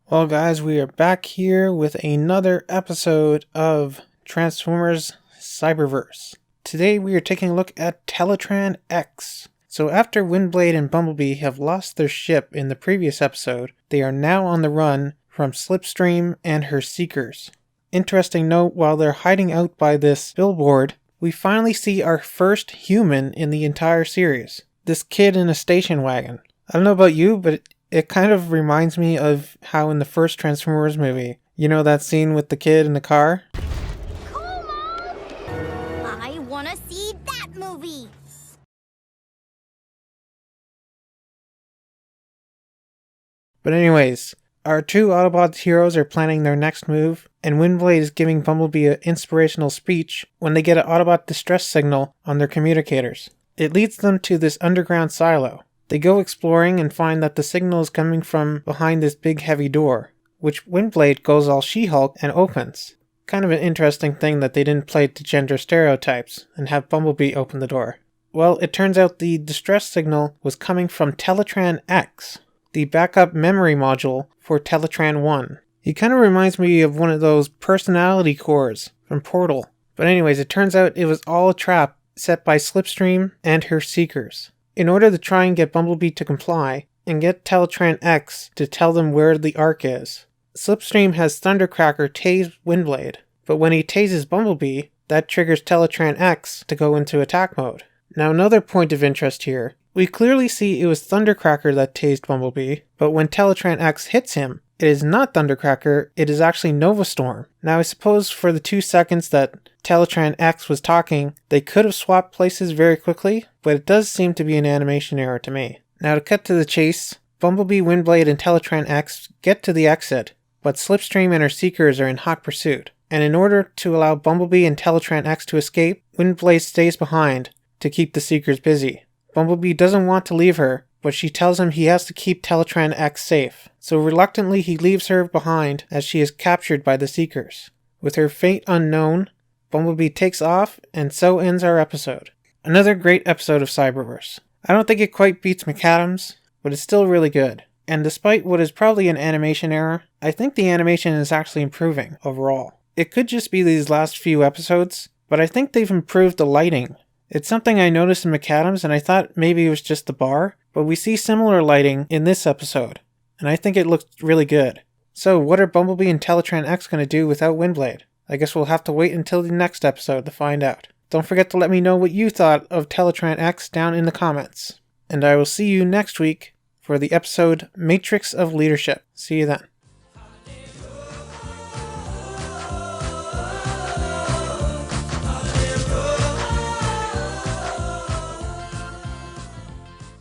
Well guys, we are back here with another episode of Transformers Cyberverse. Today we are taking a look at Teletraan X. So after Windblade and Bumblebee have lost their ship in the previous episode, they are now on the run from Slipstream and her Seekers. Interesting note, while they're hiding out by this billboard, we finally see our first human in the entire series. This kid in a station wagon. I don't know about you, but it kind of reminds me of how in the first Transformers movie, you know that scene with the kid in the car? Cool, Mom! I want to see that movie! But anyways, our two Autobots heroes are planning their next move, and Windblade is giving Bumblebee an inspirational speech when they get an Autobot distress signal on their communicators. It leads them to this underground silo. They go exploring and find that the signal is coming from behind this big heavy door, which Windblade goes all She-Hulk and opens. Kind of an interesting thing that they didn't play to gender stereotypes and have Bumblebee open the door. Well, it turns out the distress signal was coming from Teletraan X, the backup memory module for Teletraan 1. He kind of reminds me of one of those personality cores from Portal. But anyways, it turns out it was all a trap set by Slipstream and her Seekers. In order to try and get Bumblebee to comply, and get Teletraan X to tell them where the Ark is, Slipstream has Thundercracker tase Windblade, but when he tases Bumblebee, that triggers Teletraan X to go into attack mode. Now another point of interest here, we clearly see it was Thundercracker that tased Bumblebee, but when Teletraan X hits him, it is not Thundercracker, it is actually Nova Storm. Now I suppose for the 2 seconds that Teletraan X was talking, they could have swapped places very quickly, but it does seem to be an animation error to me. Now to cut to the chase, Bumblebee, Windblade, and Teletraan X get to the exit, but Slipstream and her Seekers are in hot pursuit. And in order to allow Bumblebee and Teletraan X to escape, Windblade stays behind to keep the Seekers busy. Bumblebee doesn't want to leave her, but she tells him he has to keep Teletraan X safe. So reluctantly he leaves her behind as she is captured by the Seekers. With her fate unknown, Bumblebee takes off, and so ends our episode. Another great episode of Cyberverse. I don't think it quite beats McAdams, but it's still really good. And despite what is probably an animation error, I think the animation is actually improving overall. It could just be these last few episodes, but I think they've improved the lighting. It's something I noticed in McAdams, and I thought maybe it was just the bar, but we see similar lighting in this episode, and I think it looked really good. So what are Bumblebee and Teletraan X going to do without Windblade? I guess we'll have to wait until the next episode to find out. Don't forget to let me know what you thought of Teletraan X down in the comments. And I will see you next week for the episode Matrix of Leadership. See you then.